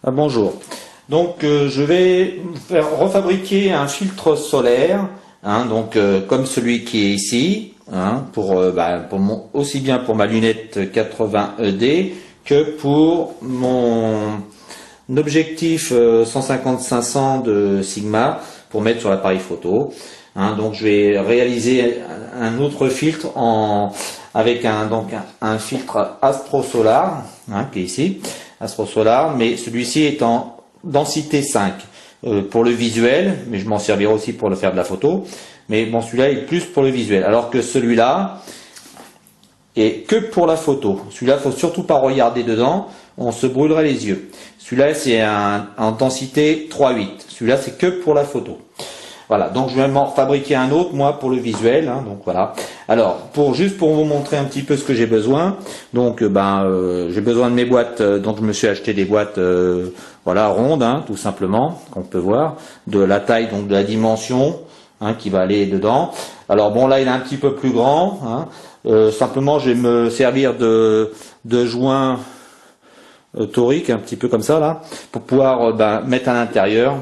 Bonjour. Donc je vais refabriquer un filtre solaire, comme celui qui est ici, aussi bien pour ma lunette 80 ED que pour mon objectif 150-500 de Sigma pour mettre sur l'appareil photo. Donc je vais réaliser un autre filtre avec un filtre Astro Solar, qui est ici, Astro Solar, mais celui-ci est en densité 5 pour le visuel, mais je m'en servirai aussi pour le faire de la photo. Mais bon, celui-là est plus pour le visuel, alors que celui-là est que pour la photo. Celui-là, faut surtout pas regarder dedans, on se brûlerait les yeux. Celui-là, c'est en densité 3,8. Celui-là, c'est que pour la photo. Voilà, donc je vais m'en fabriquer un autre, moi, pour le visuel. Donc voilà. Alors, juste pour vous montrer un petit peu ce que j'ai besoin. Donc, j'ai besoin de mes boîtes. Donc, je me suis acheté des boîtes, rondes, tout simplement, qu'on peut voir, de la taille, donc de la dimension, qui va aller dedans. Alors bon, là, il est un petit peu plus grand. Simplement, je vais me servir de joints toriques, un petit peu comme ça là, pour pouvoir mettre à l'intérieur.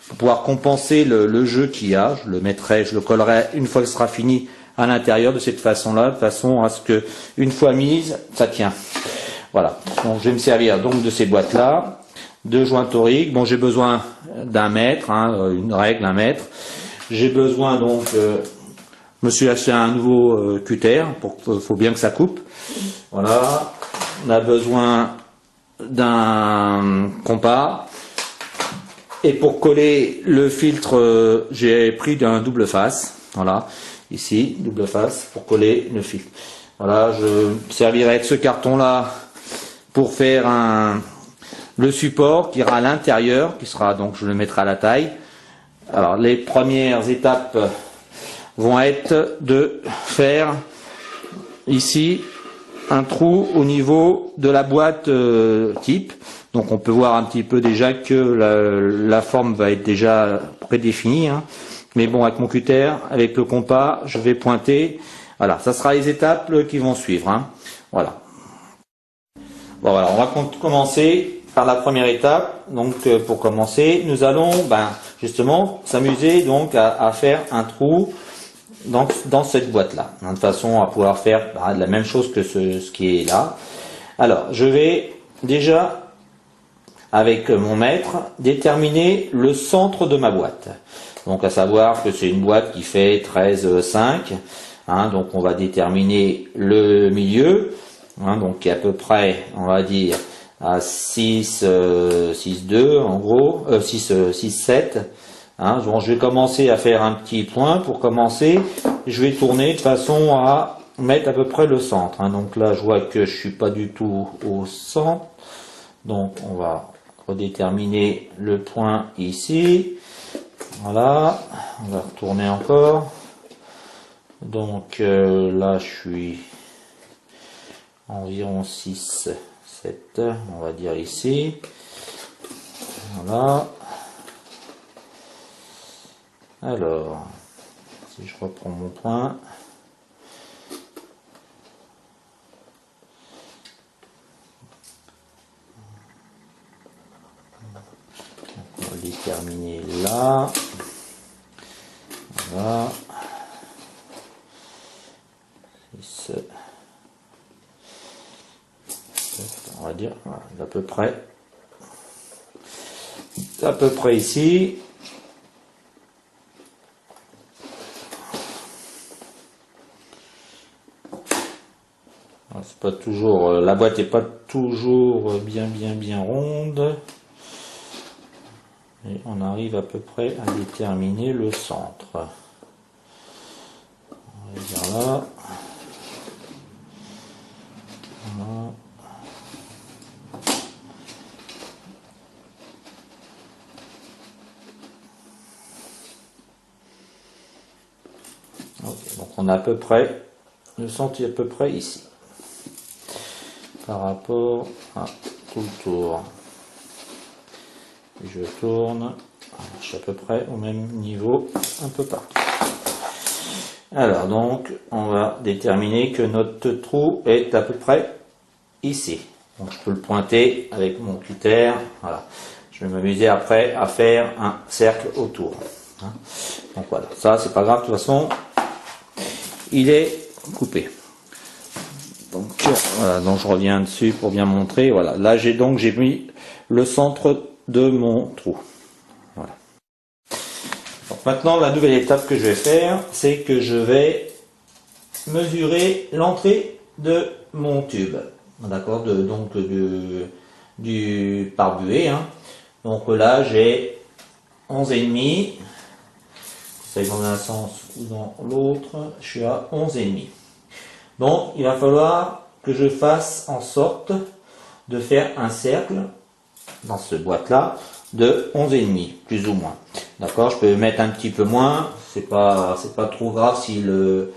Pour pouvoir compenser le jeu qu'il y a, je le collerai une fois que ce sera fini à l'intérieur de cette façon-là, de façon à ce que, une fois mise, ça tient. Voilà. Donc je vais me servir donc de ces boîtes-là, de joints toriques. Bon, j'ai besoin d'un mètre, une règle, 1 mètre. J'ai besoin donc, je me suis acheté un nouveau cutter, faut bien que ça coupe. Voilà. On a besoin d'un compas. Et pour coller le filtre, j'ai pris d'un double face. Voilà, ici, double face, pour coller le filtre. Voilà, je me servirai de ce carton-là pour faire le support qui ira à l'intérieur, qui sera donc, je le mettrai à la taille. Alors, les premières étapes vont être de faire ici un trou au niveau de la boîte type. Donc on peut voir un petit peu déjà que la forme va être déjà prédéfinie. Mais bon, avec mon cutter, avec le compas, je vais pointer. Voilà, ça sera les étapes qui vont suivre. Voilà. Bon, voilà, on va commencer par la première étape. Donc pour commencer, nous allons justement s'amuser donc à faire un trou dans cette boîte-là, de façon à pouvoir faire la même chose que ce qui est là. Alors, je vais déjà, avec mon mètre, déterminer le centre de ma boîte. Donc, à savoir que c'est une boîte qui fait 13,5. Donc, on va déterminer le milieu, donc qui est à peu près, on va dire, à 6,2 en gros, 6,7. Donc, je vais commencer à faire un petit point pour commencer. Je vais tourner de façon à mettre à peu près le centre. Donc là, je vois que je suis pas du tout au centre. Donc, on va redéterminer le point ici. Voilà. On va retourner encore. Donc là, je suis environ 6, 7, on va dire ici. Voilà. Alors, si je reprends mon point, on va le terminer là. Voilà. On va dire voilà, à peu près ici. C'est pas toujours, la boîte n'est pas toujours bien ronde, et on arrive à peu près à déterminer le centre. On va dire là. Voilà. Okay, donc on a à peu près le centre est à peu près ici. Par rapport à tout le tour. Je tourne, je suis à peu près au même niveau un peu partout. Alors donc, on va déterminer que notre trou est à peu près ici. Donc je peux le pointer avec mon cutter. Voilà. Je vais m'amuser après à faire un cercle autour. Hein. Donc voilà, ça c'est pas grave, de toute façon, il est coupé. Donc voilà, donc je reviens dessus pour bien montrer. Voilà, là j'ai mis le centre de mon trou. Voilà. Donc maintenant la nouvelle étape que je vais faire, c'est que je vais mesurer l'entrée de mon tube. D'accord, donc du pare-buée. Hein. Donc là j'ai 11,5. Ça dans un sens ou dans l'autre, je suis à 11,5. Donc il va falloir que je fasse en sorte de faire un cercle dans cette boîte là de 11,5 plus ou moins. D'accord, je peux mettre un petit peu moins, c'est pas trop grave si le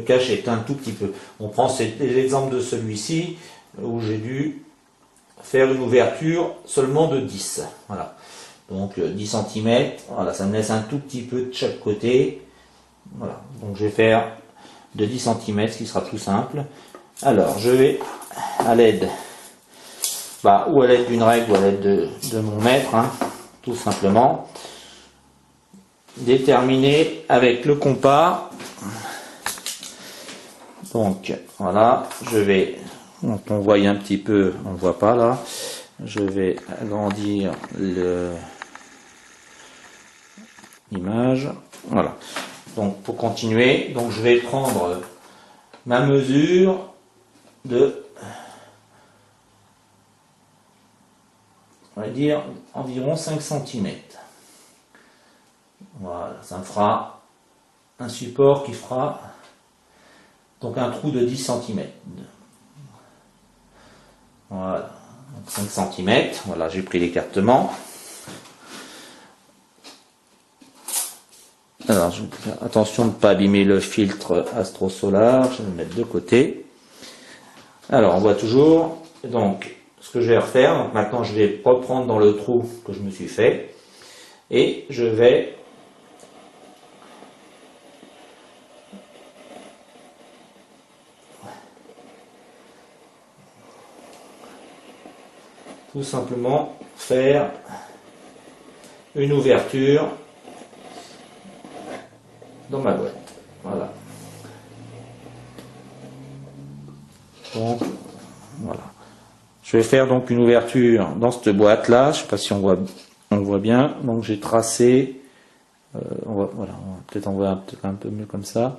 cache est un tout petit peu. On prend l'exemple de celui-ci où j'ai dû faire une ouverture seulement de 10. Voilà. Donc 10 cm, voilà, ça me laisse un tout petit peu de chaque côté. Voilà, donc je vais faire de 10 cm, ce qui sera plus simple. Alors je vais à l'aide, ou à l'aide d'une règle ou à l'aide de mon mètre, hein, tout simplement, déterminer avec le compas. Donc voilà, je vais, donc on voit un petit peu, on ne voit pas là, je vais agrandir l'image. Voilà. Donc pour continuer, donc je vais prendre ma mesure de, on va dire, environ 5 cm. Voilà, ça me fera un support qui fera donc un trou de 10 cm. Voilà, donc 5 cm. Voilà, j'ai pris l'écartement. Alors, je vais faire attention de ne pas abîmer le filtre Astro Solar, je vais le mettre de côté. Alors, on voit toujours, donc, ce que je vais refaire. Donc, maintenant, je vais reprendre dans le trou que je me suis fait et je vais tout simplement faire une ouverture dans ma boîte. Voilà. Donc, voilà. Je vais faire donc une ouverture dans cette boîte là. Je ne sais pas si on voit bien. Donc j'ai tracé. Voilà, on va peut-être en voir un peu mieux comme ça.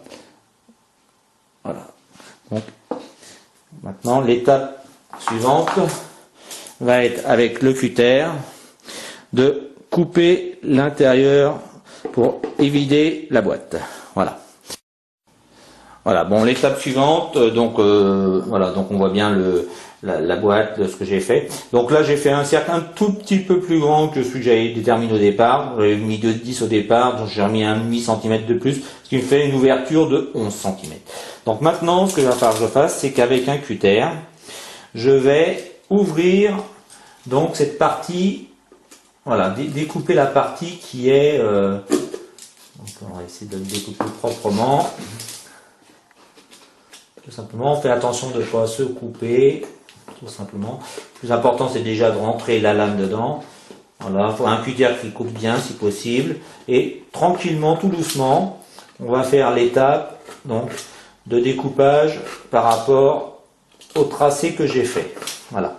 Voilà. Donc maintenant l'étape suivante va être avec le cutter de couper l'intérieur pour évider la boîte. Voilà. Voilà. Bon, l'étape suivante, donc voilà, donc on voit bien la boîte de ce que j'ai fait. Donc là, j'ai fait un cercle un tout petit peu plus grand que celui que j'avais déterminé au départ. J'avais mis 10 au départ, donc j'ai remis un demi-centimètre de plus, ce qui me fait une ouverture de 11 cm. Donc maintenant, ce que il va falloir que je fasse, c'est qu'avec un cutter, je vais ouvrir donc cette partie. Voilà, découper la partie qui est... donc on va essayer de le découper proprement. Tout simplement, on fait attention de ne pas se couper. Tout simplement. Le plus important, c'est déjà de rentrer la lame dedans. Voilà, il faut un cutter qui coupe bien si possible. Et tranquillement, tout doucement, on va faire l'étape donc de découpage par rapport au tracé que j'ai fait. Voilà.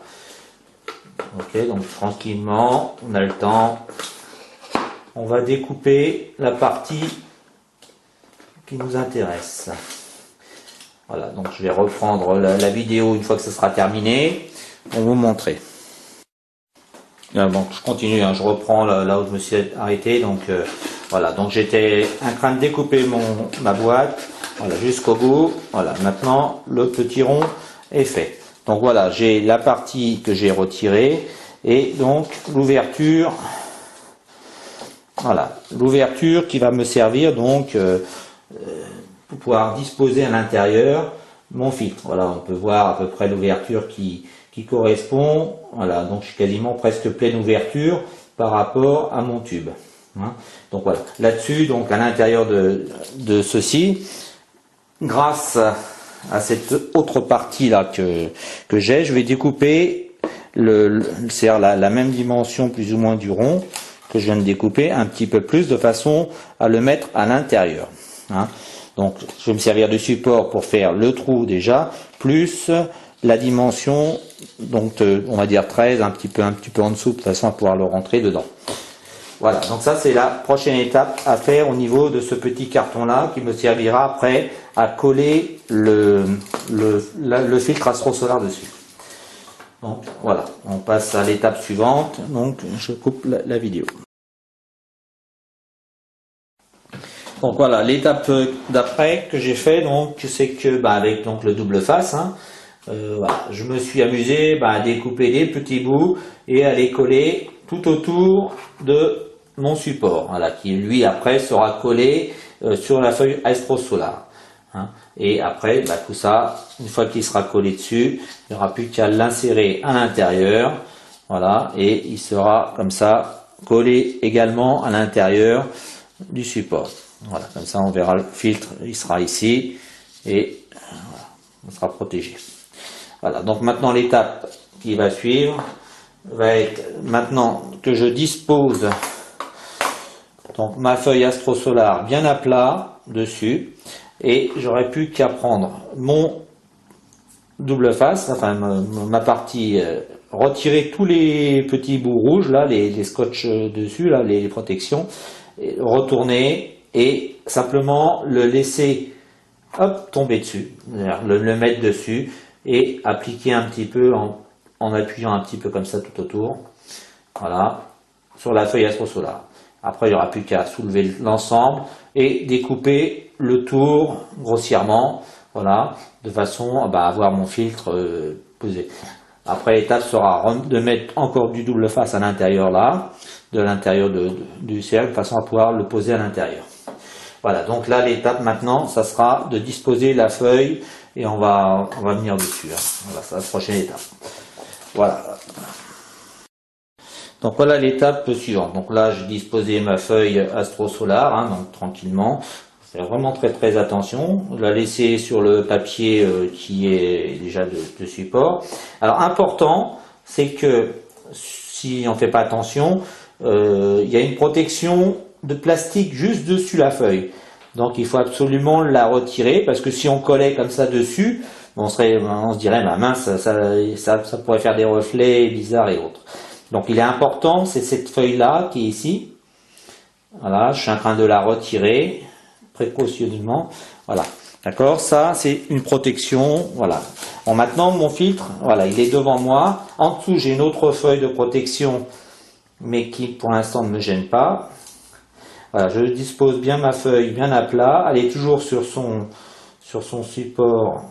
Ok, donc tranquillement, on a le temps. On va découper la partie qui nous intéresse. Voilà, donc je vais reprendre la vidéo une fois que ce sera terminé pour vous montrer. Donc je continue, hein, je reprends là où je me suis arrêté. Donc voilà, donc j'étais en train de découper ma boîte, voilà, jusqu'au bout. Voilà, maintenant le petit rond est fait. Donc voilà, j'ai la partie que j'ai retirée et donc l'ouverture. Voilà, l'ouverture qui va me servir donc pour pouvoir disposer à l'intérieur mon filtre. Voilà, on peut voir à peu près l'ouverture qui correspond. Voilà, donc je suis quasiment presque pleine ouverture par rapport à mon tube. Hein. Donc voilà, là-dessus, donc à l'intérieur de ceci, grâce à cette autre partie là que j'ai, je vais découper c'est-à-dire la même dimension plus ou moins du rond que je viens de découper, un petit peu plus, de façon à le mettre à l'intérieur. Hein. Donc je vais me servir du support pour faire le trou déjà, plus la dimension, donc on va dire 13, un petit peu en dessous, de façon à pouvoir le rentrer dedans. Voilà, donc ça c'est la prochaine étape à faire au niveau de ce petit carton là, qui me servira après à coller le filtre Astro-Solar dessus. Donc voilà, on passe à l'étape suivante, donc je coupe la vidéo. Donc voilà, l'étape d'après que j'ai fait, donc c'est que avec donc le double face, hein, voilà, je me suis amusé à découper des petits bouts et à les coller tout autour de mon support, voilà, qui lui après sera collé sur la feuille Astro-Solar. Hein. Et après, tout ça, une fois qu'il sera collé dessus, il n'y aura plus qu'à l'insérer à l'intérieur, voilà, et il sera comme ça collé également à l'intérieur du support. Voilà, comme ça on verra le filtre, il sera ici et voilà, on sera protégé. Voilà, donc maintenant l'étape qui va suivre va être, maintenant que je dispose donc ma feuille Astro-Solar bien à plat dessus, et j'aurai plus qu'à prendre mon double face, enfin ma partie, retirer tous les petits bouts rouges là, les scotch dessus là, les protections, et retourner et simplement le laisser tomber dessus, le mettre dessus et appliquer un petit peu en appuyant un petit peu comme ça tout autour, voilà, sur la feuille Astro-Solar. Après il n'y aura plus qu'à soulever l'ensemble et découper le tour grossièrement, voilà, de façon à avoir mon filtre posé. Après l'étape sera de mettre encore du double face à l'intérieur là, de l'intérieur du cercle, de façon à pouvoir le poser à l'intérieur. Voilà, donc là l'étape maintenant, ça sera de disposer la feuille et on va venir dessus. Hein. Voilà, c'est la prochaine étape. Voilà. Donc voilà l'étape suivante. Donc là j'ai disposé ma feuille Astro-Solar, hein, donc tranquillement. Faire vraiment très attention. La laisser sur le papier qui est déjà de support. Alors important, c'est que si on ne fait pas attention, il y a une protection de plastique juste dessus la feuille. Donc il faut absolument la retirer, parce que si on collait comme ça dessus, on se dirait mince, ça pourrait faire des reflets bizarres et autres. Donc il est important, c'est cette feuille là qui est ici. Voilà, je suis en train de la retirer précautionneusement. Voilà, d'accord, ça c'est une protection. Voilà. Bon, maintenant mon filtre, voilà, il est devant moi. En dessous j'ai une autre feuille de protection, mais qui pour l'instant ne me gêne pas. Voilà, je dispose bien ma feuille bien à plat. Elle est toujours sur son support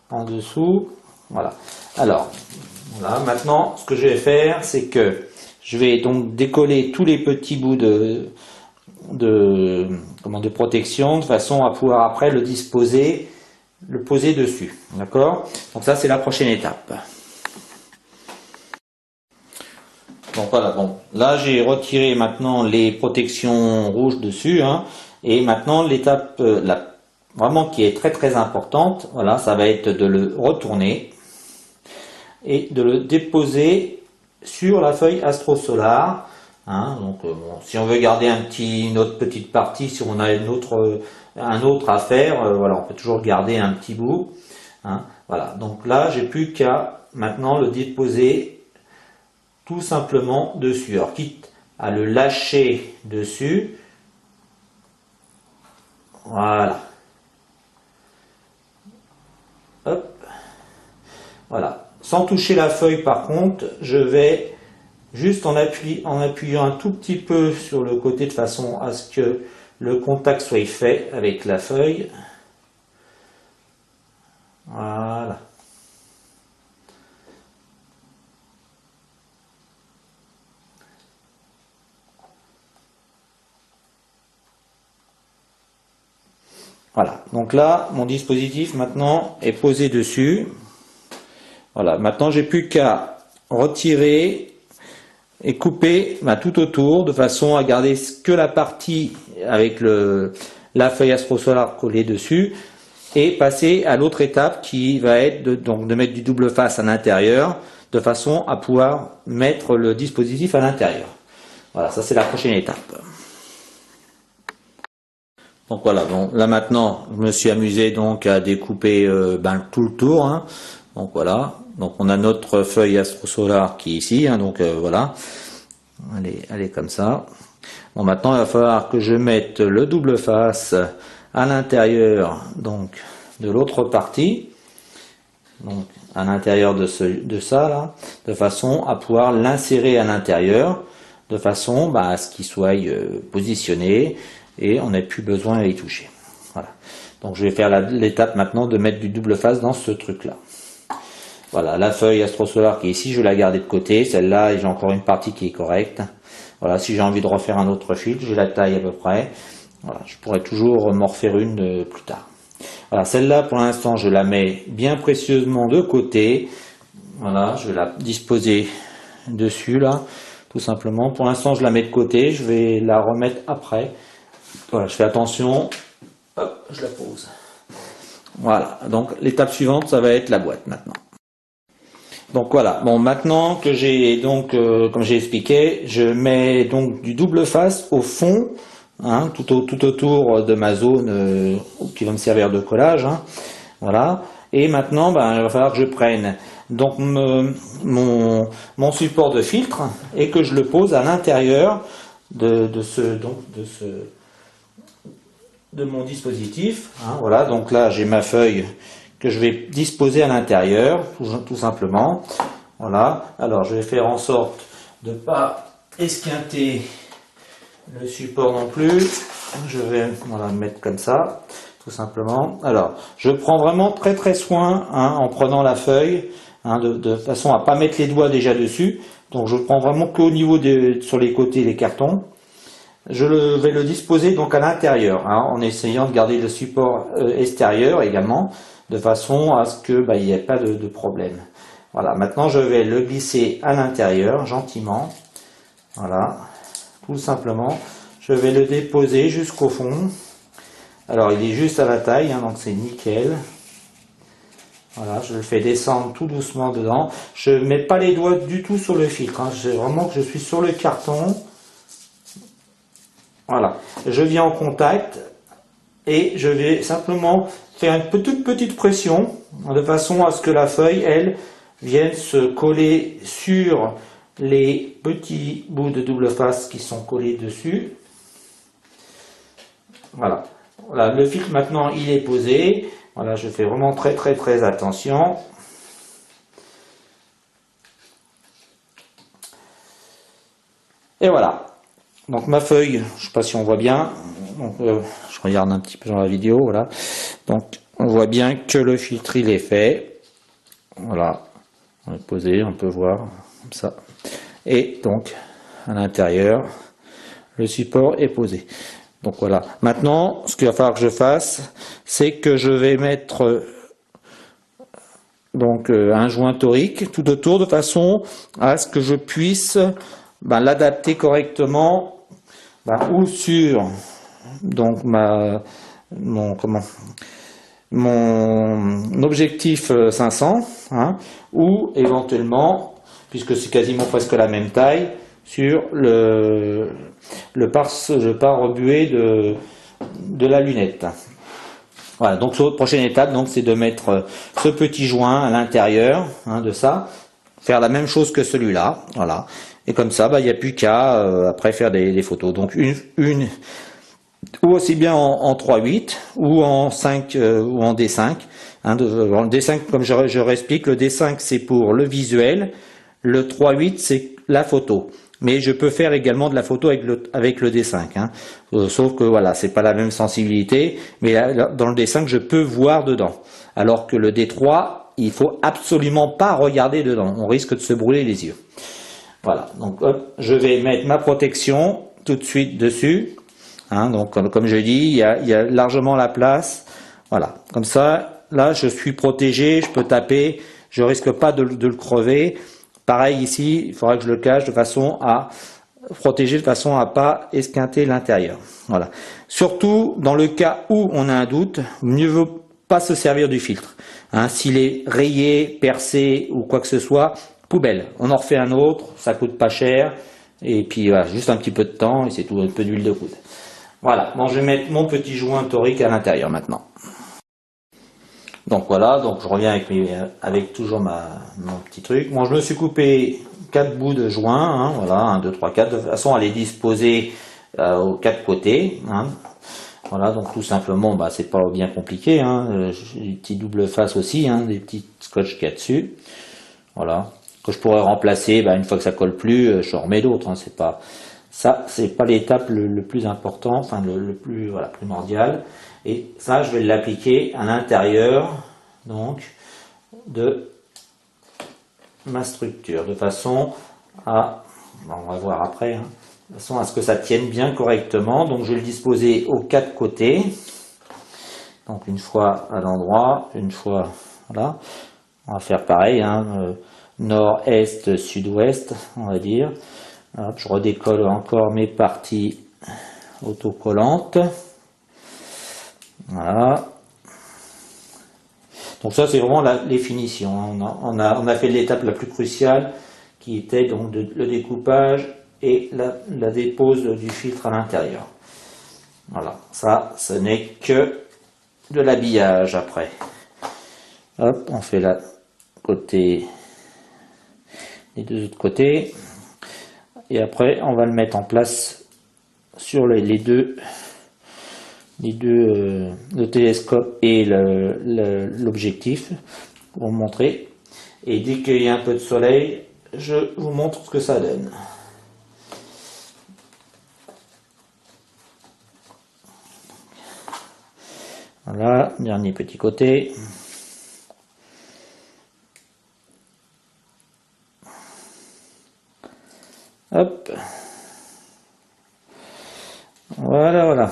en dessous. Voilà. Alors, voilà. Maintenant, ce que je vais faire, c'est que je vais donc décoller tous les petits bouts de protection de façon à pouvoir après le poser dessus. D'accord? Donc ça, c'est la prochaine étape. Donc voilà, bon, là j'ai retiré maintenant les protections rouges dessus, hein, et maintenant l'étape vraiment qui est très importante, voilà, ça va être de le retourner et de le déposer sur la feuille Astro-Solar. Hein, donc bon, si on veut garder une autre petite partie, si on a un autre à faire, voilà, on peut toujours garder un petit bout. Hein, voilà, donc là j'ai plus qu'à maintenant le déposer tout simplement dessus. Alors quitte à le lâcher dessus, voilà. Hop. Voilà. Sans toucher la feuille par contre, je vais juste en appuyant un tout petit peu sur le côté de façon à ce que le contact soit fait avec la feuille. Voilà. Voilà, donc là, mon dispositif maintenant est posé dessus. Voilà, maintenant j'ai plus qu'à retirer et couper tout autour de façon à garder que la partie avec la feuille Astro-Solar collée dessus. et passer à l'autre étape qui va être de mettre du double face à l'intérieur de façon à pouvoir mettre le dispositif à l'intérieur. Voilà, ça c'est la prochaine étape. Donc voilà, bon, là maintenant je me suis amusé donc à découper tout le tour. Hein. Donc voilà, donc on a notre feuille Astrosolar qui est ici, hein, donc voilà, elle est comme ça. Bon, maintenant il va falloir que je mette le double face à l'intérieur donc de l'autre partie, donc à l'intérieur de ça là, de façon à pouvoir l'insérer à l'intérieur, de façon à ce qu'il soit positionné et on n'a plus besoin à y toucher. Voilà. Donc je vais faire l'étape maintenant de mettre du double face dans ce truc là. Voilà, la feuille Astrosolar qui est ici, je vais la garder de côté. Celle-là, j'ai encore une partie qui est correcte. Voilà, si j'ai envie de refaire un autre fil, j'ai la taille à peu près. Voilà, je pourrais toujours m'en refaire une plus tard. Voilà, celle-là, pour l'instant, je la mets bien précieusement de côté. Voilà, je vais la disposer dessus, là, tout simplement. Pour l'instant, je la mets de côté. Je vais la remettre après. Voilà, je fais attention. Hop, je la pose. Voilà, donc l'étape suivante, ça va être la boîte maintenant. Donc voilà, bon, maintenant que j'ai donc, comme j'ai expliqué, je mets donc du double face au fond, hein, tout autour de ma zone qui va me servir de collage. Hein, voilà, et maintenant, il va falloir que je prenne donc mon support de filtre et que je le pose à l'intérieur de mon dispositif. Hein, voilà, donc là j'ai ma feuille que je vais disposer à l'intérieur, tout simplement. Voilà, alors je vais faire en sorte de ne pas esquinter le support non plus. Je vais le mettre comme ça, tout simplement. Alors, je prends vraiment très soin en prenant la feuille, de façon à ne pas mettre les doigts déjà dessus. Donc je prends vraiment qu'au niveau sur les côtés les cartons. Je vais le disposer donc à l'intérieur, en essayant de garder le support extérieur également, de façon à ce que il n'y ait pas de problème. Voilà, maintenant je vais le glisser à l'intérieur gentiment. Voilà, tout simplement. Je vais le déposer jusqu'au fond. Alors il est juste à la taille, donc c'est nickel. Voilà, je le fais descendre tout doucement dedans. Je ne mets pas les doigts du tout sur le filtre. C'est vraiment que je suis sur le carton. Voilà, je viens en contact et je vais simplement faire une toute petite pression de façon à ce que la feuille, elle, vienne se coller sur les petits bouts de double face qui sont collés dessus. Voilà. Voilà, le filtre maintenant il est posé. Voilà, je fais vraiment très attention. Et voilà. Donc ma feuille, je ne sais pas si on voit bien, donc, je regarde un petit peu dans la vidéo, voilà. Donc on voit bien que le filtre il est fait, voilà, on est posé, on peut voir comme ça. Et donc à l'intérieur, le support est posé. Donc voilà. Maintenant, ce qu'il va falloir que je fasse, c'est que je vais mettre donc un joint torique tout autour de façon à ce que je puisse l'adapter correctement. Ou sur donc mon objectif 500, ou éventuellement, puisque c'est quasiment presque la même taille, sur le pare-buée de la lunette. Voilà, donc la prochaine étape, c'est de mettre ce petit joint à l'intérieur de ça, faire la même chose que celui-là, voilà. Et comme ça, il n'y a plus qu'à après faire des photos. Donc une ou aussi bien en 3/8 ou en 5 ou en D5. Le D5, comme je réexplique, le D5 c'est pour le visuel, le 3/8 c'est la photo. Mais je peux faire également de la photo avec le D5. Sauf que voilà, c'est pas la même sensibilité. Mais là, dans le D5, je peux voir dedans. Alors que le D3, il faut absolument pas regarder dedans. On risque de se brûler les yeux. Voilà, donc hop, je vais mettre ma protection tout de suite dessus. Donc comme je dis, il y a largement la place. Voilà, comme ça, là je suis protégé, je peux taper, je risque pas de le crever. Pareil ici, il faudra que je le cache de façon à protéger, de façon à pas esquinter l'intérieur. Voilà. Surtout dans le cas où on a un doute, mieux vaut pas se servir du filtre. Hein, s'il est rayé, percé ou quoi que ce soit, poubelle. On en refait un autre, ça coûte pas cher. Et puis voilà, juste un petit peu de temps et c'est tout, un peu d'huile de coude. Voilà, bon, je vais mettre mon petit joint torique à l'intérieur maintenant. Donc voilà, donc je reviens avec toujours mon petit truc. Bon, je me suis coupé 4 bouts de joint, hein, voilà, 1, 2, 3, 4. De toute façon, elle est disposée aux 4 côtés. Hein. Voilà, donc tout simplement, bah, c'est pas bien compliqué. Hein. J'ai des petits double face aussi, hein, des petits scotch qu'il y a dessus. Voilà, que je pourrais remplacer, bah, une fois que ça colle plus, je remets d'autres. Hein, c'est pas ça, c'est pas l'étape le plus important, enfin le plus voilà, primordial. Et ça, je vais l'appliquer à l'intérieur donc de ma structure, de façon à, on va voir après, hein, de façon à ce que ça tienne bien correctement. Donc je vais le disposer aux 4 côtés. Donc une fois à l'endroit, une fois, voilà. On va faire pareil, hein, nord, est, sud-ouest, on va dire. Hop, je redécolle encore mes parties autocollantes. Voilà. Donc ça, c'est vraiment les finitions. On a fait l'étape la plus cruciale, qui était donc le découpage et la dépose du filtre à l'intérieur. Voilà. Ça, ce n'est que de l'habillage après. Hop, on fait les deux autres côtés. Et après, on va le mettre en place sur le télescope et l'objectif pour vous montrer. Et dès qu'il y a un peu de soleil, je vous montre ce que ça donne. Voilà, dernier petit côté. Hop. Voilà, voilà.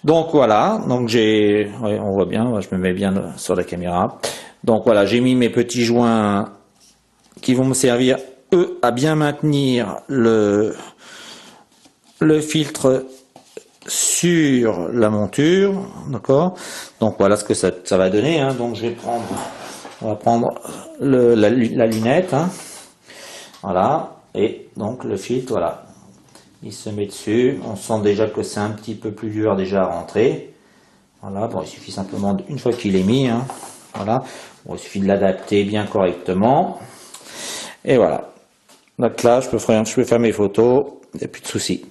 Donc voilà, donc on voit bien, je me mets bien sur la caméra. Donc voilà, j'ai mis mes petits joints qui vont me servir, eux, à bien maintenir le filtre sur la monture, d'accord. Donc voilà ce que ça va donner. Hein. Donc on va prendre la lunette, hein. Voilà, et donc le filtre, voilà, il se met dessus. On sent déjà que c'est un petit peu plus dur déjà à rentrer. Voilà, bon, il suffit simplement une fois qu'il est mis, hein. Voilà, bon, il suffit de l'adapter bien correctement. Et voilà. Donc là, je peux faire mes photos, il n'y a plus de souci.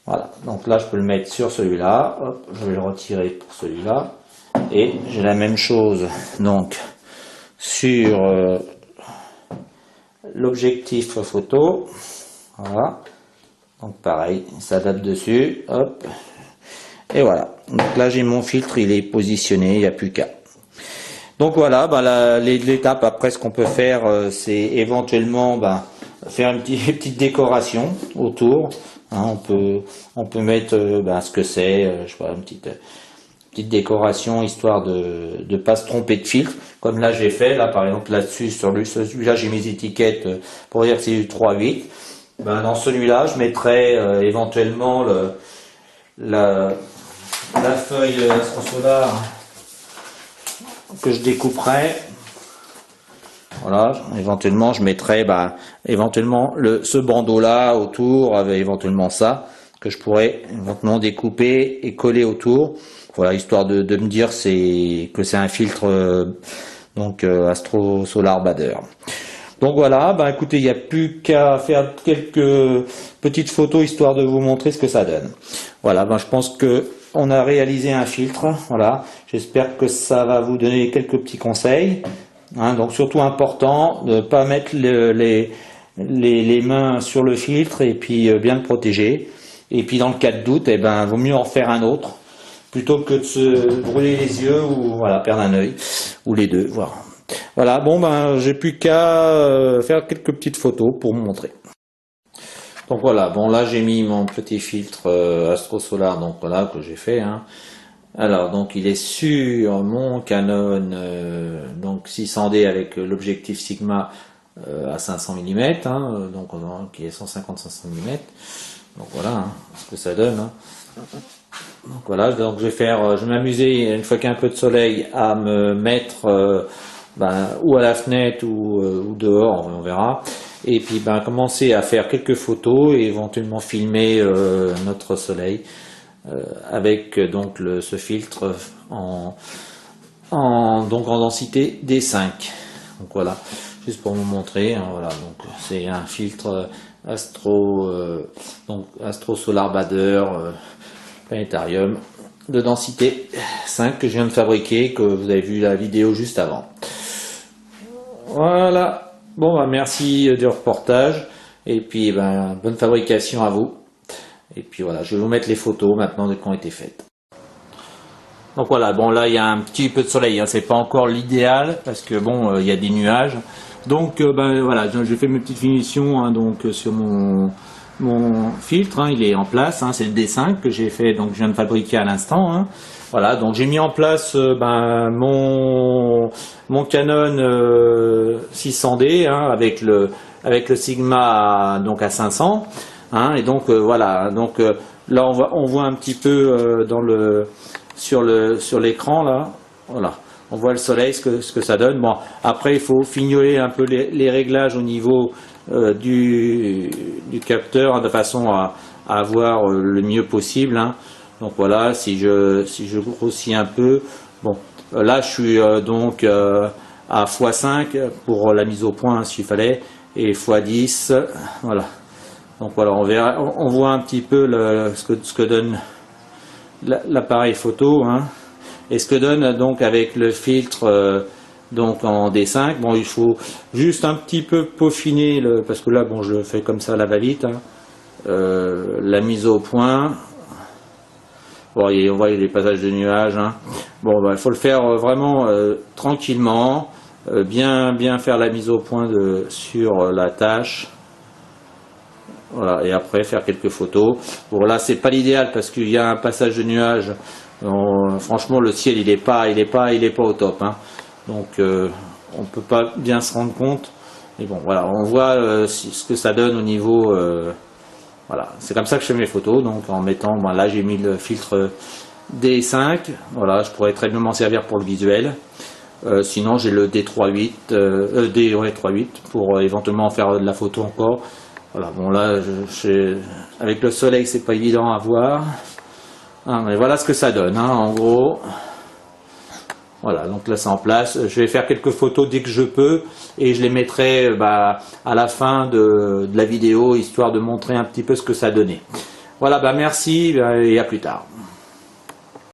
Voilà, donc là je peux le mettre sur celui-là, hop, je vais le retirer pour celui-là, et j'ai la même chose donc sur l'objectif photo, voilà, donc pareil, il s'adapte dessus, hop, et voilà, donc là j'ai mon filtre, il est positionné, il n'y a plus qu'à. Donc voilà, bah, l'étape après ce qu'on peut faire, c'est éventuellement faire une petite décoration autour. Hein, on peut mettre ce que c'est, je sais pas, une petite décoration histoire de pas se tromper de filtre. Comme là j'ai fait, là par exemple là-dessus, sur celui-là j'ai mes étiquettes pour dire que c'est du 3,8. Ben, dans celui-là je mettrai éventuellement la feuille Astrosolar que je découperai. Voilà, éventuellement je mettrai éventuellement ce bandeau là autour, avec éventuellement ça que je pourrais éventuellement découper et coller autour. Voilà, histoire de me dire que c'est un filtre Astro Solar Bader. Donc voilà, écoutez, il n'y a plus qu'à faire quelques petites photos histoire de vous montrer ce que ça donne. Voilà, je pense que on a réalisé un filtre. Voilà, j'espère que ça va vous donner quelques petits conseils. Hein, donc surtout important de ne pas mettre les mains sur le filtre et puis bien le protéger. Et puis dans le cas de doute, vaut mieux en faire un autre plutôt que de se brûler les yeux ou voilà, perdre un œil ou les deux. Voilà, bon j'ai plus qu'à faire quelques petites photos pour vous montrer. Donc voilà, bon là j'ai mis mon petit filtre Astro Solar, donc voilà que j'ai fait. Hein. Alors donc il est sur mon Canon donc 600D avec l'objectif Sigma à 500 mm, hein, donc qui est 150-500 mm. Donc voilà hein, ce que ça donne. Hein. Donc voilà, donc je vais m'amuser une fois qu'il y a un peu de soleil à me mettre ou à la fenêtre ou dehors, on verra. Et puis commencer à faire quelques photos et éventuellement filmer notre soleil avec donc ce filtre en densité D5. Donc voilà, juste pour vous montrer. Hein, voilà, donc c'est un filtre Astro Solar Bader Planétarium de densité 5 que je viens de fabriquer, que vous avez vu la vidéo juste avant. Voilà. Bon, merci du reportage et puis bonne fabrication à vous. Et puis voilà, je vais vous mettre les photos maintenant de quand ont été faites. Donc voilà, bon là il y a un petit peu de soleil, hein, c'est pas encore l'idéal parce que bon il y a des nuages. Donc voilà, j'ai fait mes petites finitions hein, donc sur mon filtre, hein, il est en place, hein, c'est le D5 que j'ai fait, donc je viens de fabriquer à l'instant. Hein. Voilà, donc j'ai mis en place mon Canon 600D hein, avec le Sigma donc à 500. Hein, et donc voilà, donc là on voit un petit peu sur l'écran là, voilà, on voit le soleil, ce que ça donne. Bon, après il faut fignoler un peu les réglages au niveau du capteur hein, de façon à avoir le mieux possible. Hein. Donc voilà, si je grossis un peu, bon, là je suis donc à x5 pour la mise au point s'il fallait, et x10, voilà. Donc voilà, on voit un petit peu ce que donne l'appareil photo, hein, et ce que donne donc avec le filtre donc en D5. Bon, il faut juste un petit peu peaufiner parce que là, bon, je le fais comme ça à la va-vite. Hein, la mise au point. Bon, on voit les passages de nuages. Hein. Bon, il faut le faire vraiment tranquillement, bien faire la mise au point sur la tâche. Voilà, et après faire quelques photos. Bon là c'est pas l'idéal parce qu'il y a un passage de nuages. Franchement le ciel il est pas au top. Hein. Donc on peut pas bien se rendre compte. Mais bon voilà, on voit ce que ça donne au niveau. Voilà, c'est comme ça que je fais mes photos. Donc en mettant, là j'ai mis le filtre D5. Voilà, je pourrais très bien m'en servir pour le visuel. Sinon j'ai le D3.8, D3.8 pour éventuellement faire de la photo encore. Voilà, bon là, avec le soleil, c'est pas évident à voir. Hein, mais voilà ce que ça donne, hein, en gros. Voilà, donc là c'est en place. Je vais faire quelques photos dès que je peux et je les mettrai à la fin de la vidéo, histoire de montrer un petit peu ce que ça donnait. Voilà, merci et à plus tard.